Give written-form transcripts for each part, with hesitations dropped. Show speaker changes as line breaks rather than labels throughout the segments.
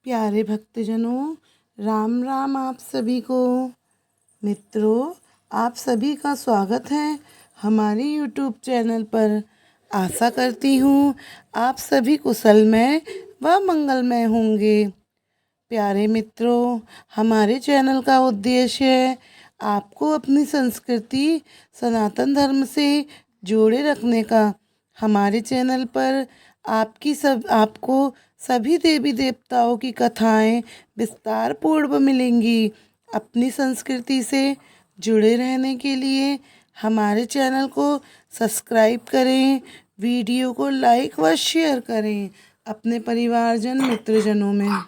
प्यारे भक्तजनों, राम राम आप सभी को। मित्रों, आप सभी का स्वागत है हमारे यूट्यूब चैनल पर। आशा करती हूँ आप सभी कुशलमय व मंगलमय होंगे। प्यारे मित्रों, हमारे चैनल का उद्देश्य है आपको अपनी संस्कृति सनातन धर्म से जोड़े रखने का। हमारे चैनल पर आपको सभी देवी देवताओं की कथाएं विस्तार पूर्व मिलेंगी। अपनी संस्कृति से जुड़े रहने के लिए हमारे चैनल को सब्सक्राइब करें, वीडियो को लाइक व शेयर करें अपने परिवारजन मित्रजनों में।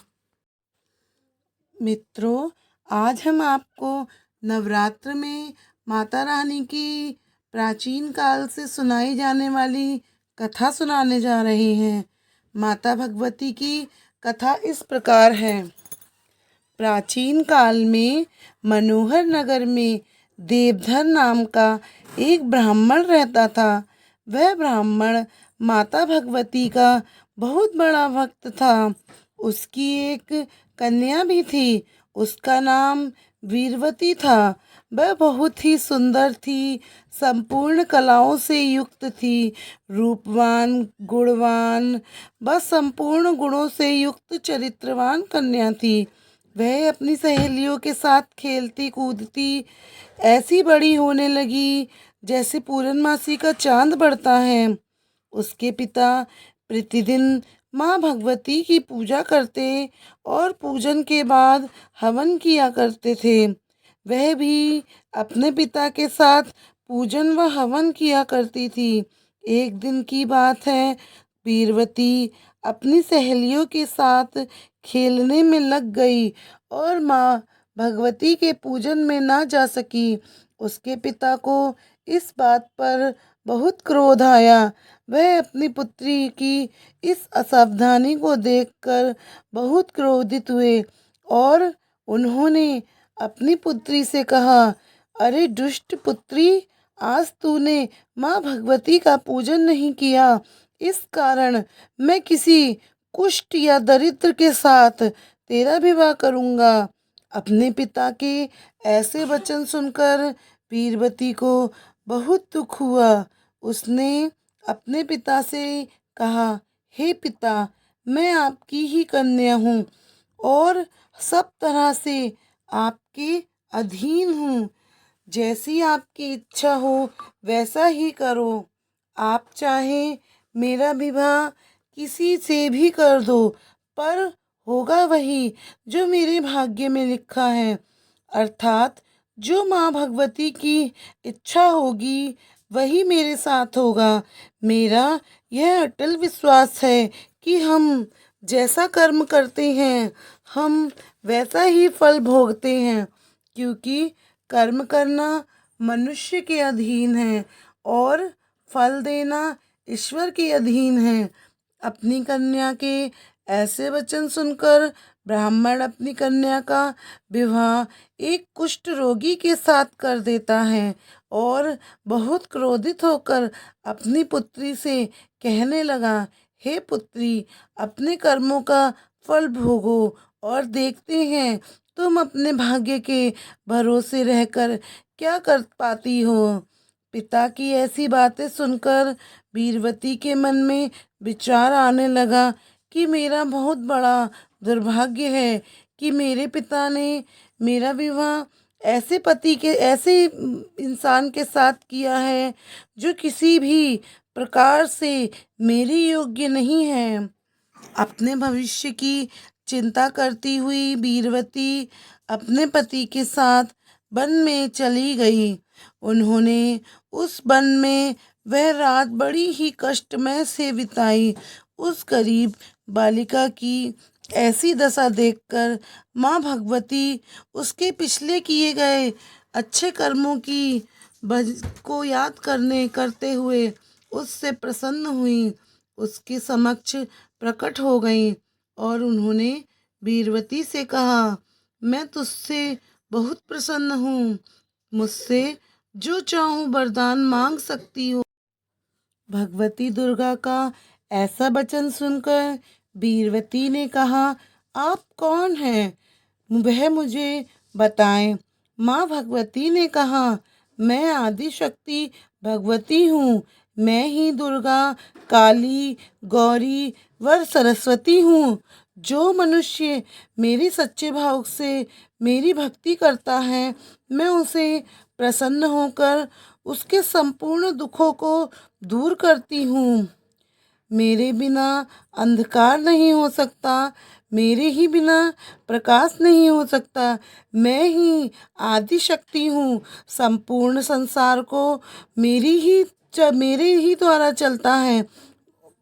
मित्रों, आज हम आपको नवरात्र में माता रानी की प्राचीन काल से सुनाई जाने वाली कथा सुनाने जा रहे हैं। माता भगवती की कथा इस प्रकार है। प्राचीन काल में मनोहर नगर में देवधर नाम का एक ब्राह्मण रहता था। वह ब्राह्मण माता भगवती का बहुत बड़ा भक्त था। उसकी एक कन्या भी थी। उसका नाम वीरवती था। वह बहुत ही सुंदर थी, संपूर्ण कलाओं से युक्त थी, रूपवान, गुणवान, बस संपूर्ण गुणों से युक्त चरित्रवान कन्या थी। वह अपनी सहेलियों के साथ खेलती कूदती ऐसी बड़ी होने लगी जैसे पूर्णमासी का चांद बढ़ता है। उसके पिता प्रतिदिन माँ भगवती की पूजा करते और पूजन के बाद हवन किया करते थे। वह भी अपने पिता के साथ पूजन व हवन किया करती थी। एक दिन की बात है, वीरवती अपनी सहेलियों के साथ खेलने में लग गई और माँ भगवती के पूजन में ना जा सकी। उसके पिता को इस बात पर बहुत क्रोध आया। वह अपनी पुत्री की इस असावधानी को देखकर बहुत क्रोधित हुए और उन्होंने अपनी पुत्री से कहा, अरे दुष्ट पुत्री, आज तूने माँ भगवती का पूजन नहीं किया। इस कारण मैं किसी कुष्ठ या दरिद्र के साथ तेरा विवाह करूँगा। अपने पिता के ऐसे वचन सुनकर वीरवती को बहुत दुख हुआ। उसने अपने पिता से कहा, हे पिता, मैं आपकी ही कन्या हूँ और सब तरह से आपके अधीन हूँ। जैसी आपकी इच्छा हो वैसा ही करो। आप चाहे मेरा विवाह किसी से भी कर दो, पर होगा वही जो मेरे भाग्य में लिखा है। अर्थात जो माँ भगवती की इच्छा होगी वही मेरे साथ होगा। मेरा यह अटल विश्वास है कि हम जैसा कर्म करते हैं हम वैसा ही फल भोगते हैं, क्योंकि कर्म करना मनुष्य के अधीन है और फल देना ईश्वर के अधीन है। अपनी कन्या के ऐसे वचन सुनकर ब्राह्मण अपनी कन्या का विवाह एक कुष्ठ रोगी के साथ कर देता है और बहुत क्रोधित होकर अपनी पुत्री से कहने लगा, हे पुत्री, अपने कर्मों का फल भोगो और देखते हैं तुम अपने भाग्य के भरोसे रहकर क्या कर पाती हो। पिता की ऐसी बातें सुनकर वीरवती के मन में विचार आने लगा कि मेरा बहुत बड़ा दुर्भाग्य है कि मेरे पिता ने मेरा विवाह ऐसे इंसान के साथ किया है जो किसी भी प्रकार से मेरी योग्य नहीं है। अपने भविष्य की चिंता करती हुई वीरवती अपने पति के साथ वन में चली गई। उन्होंने उस वन में वह रात बड़ी ही कष्टमय से बिताई। उस गरीब बालिका की ऐसी दशा देखकर माँ भगवती उसके पिछले किए गए अच्छे कर्मों की को याद करते हुए उससे प्रसन्न हुई, उसके समक्ष प्रकट हो गई और उन्होंने वीरवती से कहा, मैं तुझसे बहुत प्रसन्न हूँ, मुझसे जो चाहूँ वरदान मांग सकती हो। भगवती दुर्गा का ऐसा वचन सुनकर वीरवती ने कहा, आप कौन हैं, वह मुझे बताएं। माँ भगवती ने कहा, मैं आदि शक्ति भगवती हूँ। मैं ही दुर्गा, काली, गौरी व सरस्वती हूँ। जो मनुष्य मेरे सच्चे भाव से मेरी भक्ति करता है, मैं उसे प्रसन्न होकर उसके संपूर्ण दुखों को दूर करती हूँ। मेरे बिना अंधकार नहीं हो सकता, मेरे ही बिना प्रकाश नहीं हो सकता। मैं ही आदि शक्ति हूँ। संपूर्ण संसार को मेरे ही द्वारा चलता है।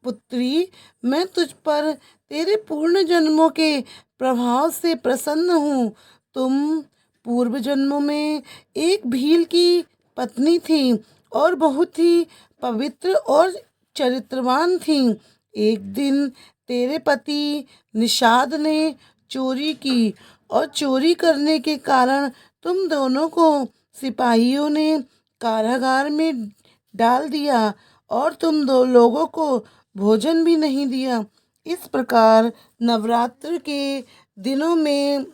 पुत्री, मैं तुझ पर तेरे पूर्ण जन्मों के प्रभाव से प्रसन्न हूँ। तुम पूर्व जन्मों में एक भील की पत्नी थी और बहुत ही पवित्र और चरित्रवान थी। एक दिन तेरे पति निषाद ने चोरी की और चोरी करने के कारण तुम दोनों को सिपाहियों ने कारागार में डाल दिया और तुम दो लोगों को भोजन भी नहीं दिया। इस प्रकार नवरात्र के दिनों में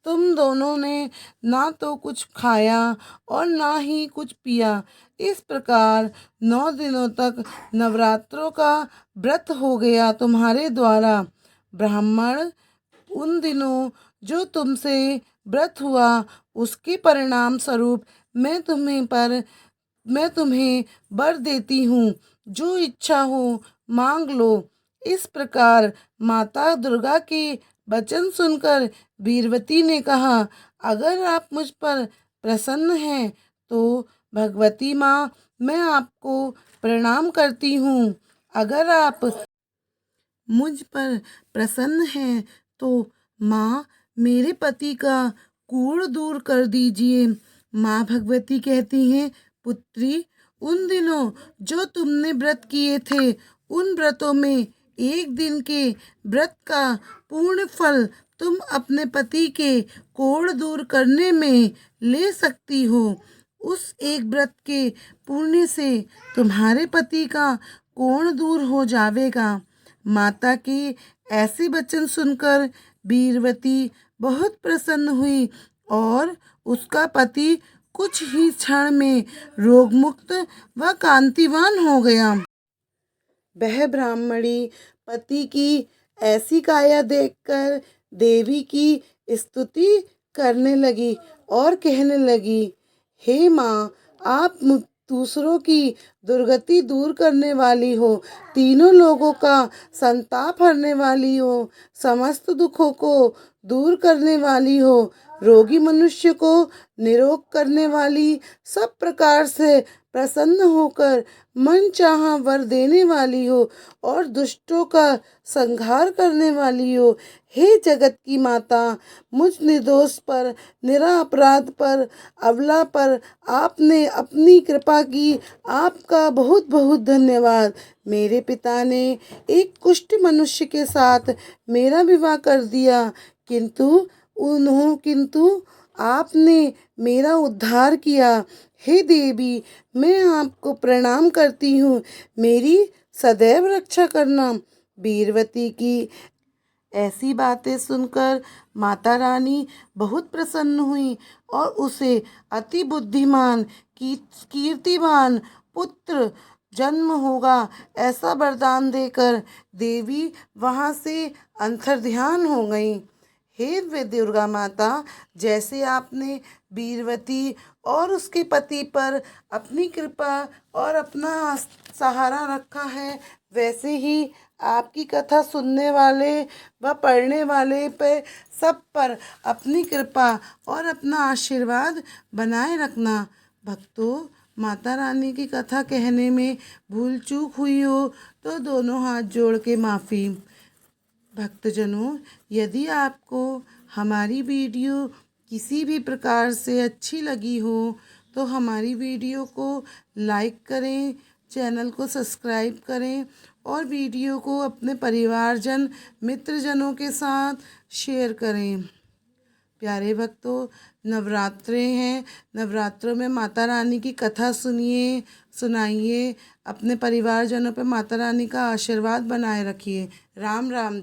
तुम दोनों ने ना तो कुछ खाया और ना ही कुछ पिया। इस प्रकार 9 दिनों तक नवरात्रों का व्रत हो गया तुम्हारे द्वारा। ब्राह्मण, उन दिनों जो तुमसे व्रत हुआ उसके परिणाम स्वरूप मैं तुम्हें वर देती हूँ। जो इच्छा हो मांग लो। इस प्रकार माता दुर्गा के वचन सुनकर वीरवती ने कहा, अगर आप मुझ पर प्रसन्न हैं तो भगवती माँ, मैं आपको प्रणाम करती हूँ। अगर आप मुझ पर प्रसन्न हैं तो माँ, मेरे पति का कूड़ दूर कर दीजिए। माँ भगवती कहती हैं, पुत्री, उन दिनों जो तुमने व्रत किए थे, उन व्रतों में एक दिन के व्रत का पूर्ण फल तुम अपने पति के कोढ़ दूर करने में ले सकती हो। उस एक व्रत के पुण्य से तुम्हारे पति का कोढ़ दूर हो जाएगा। माता के ऐसे वचन सुनकर वीरवती बहुत प्रसन्न हुई और उसका पति कुछ ही क्षण में रोगमुक्त व कांतिवान हो गया। वह ब्राह्मणी पति की ऐसी काया देखकर देवी की स्तुति करने लगी और कहने लगी, हे माँ, आप दूसरों की दुर्गति दूर करने वाली हो, तीनों लोगों का संताप हरने वाली हो, समस्त दुखों को दूर करने वाली हो, रोगी मनुष्य को निरोग करने वाली, सब प्रकार से प्रसन्न होकर मन चाहा वर देने वाली हो और दुष्टों का संहार करने वाली हो। हे जगत की माता, मुझ निर्दोष पर, निरा अपराध पर, अबला पर आपने अपनी कृपा की। आपका बहुत बहुत धन्यवाद। मेरे पिता ने एक कुष्ठ मनुष्य के साथ मेरा विवाह कर दिया, किंतु आपने मेरा उद्धार किया। हे देवी, मैं आपको प्रणाम करती हूँ। मेरी सदैव रक्षा करना। वीरवती की ऐसी बातें सुनकर माता रानी बहुत प्रसन्न हुई और उसे अति बुद्धिमान, कीर्तिवान पुत्र जन्म होगा ऐसा वरदान देकर देवी वहाँ से अंतर्ध्यान हो गई। हे वे दुर्गा माता, जैसे आपने वीरवती और उसके पति पर अपनी कृपा और अपना सहारा रखा है, वैसे ही आपकी कथा सुनने वाले व पढ़ने वाले पे सब पर अपनी कृपा और अपना आशीर्वाद बनाए रखना। भक्तों, माता रानी की कथा कहने में भूल चूक हुई हो तो दोनों हाथ जोड़ के माफ़ी। भक्तजनों, यदि आपको हमारी वीडियो किसी भी प्रकार से अच्छी लगी हो तो हमारी वीडियो को लाइक करें, चैनल को सब्सक्राइब करें और वीडियो को अपने परिवारजन मित्रजनों के साथ शेयर करें। प्यारे भक्तों, नवरात्रे हैं, नवरात्रों में माता रानी की कथा सुनिए, सुनाइए, अपने परिवारजनों पर माता रानी का आशीर्वाद बनाए रखिए। राम राम जी।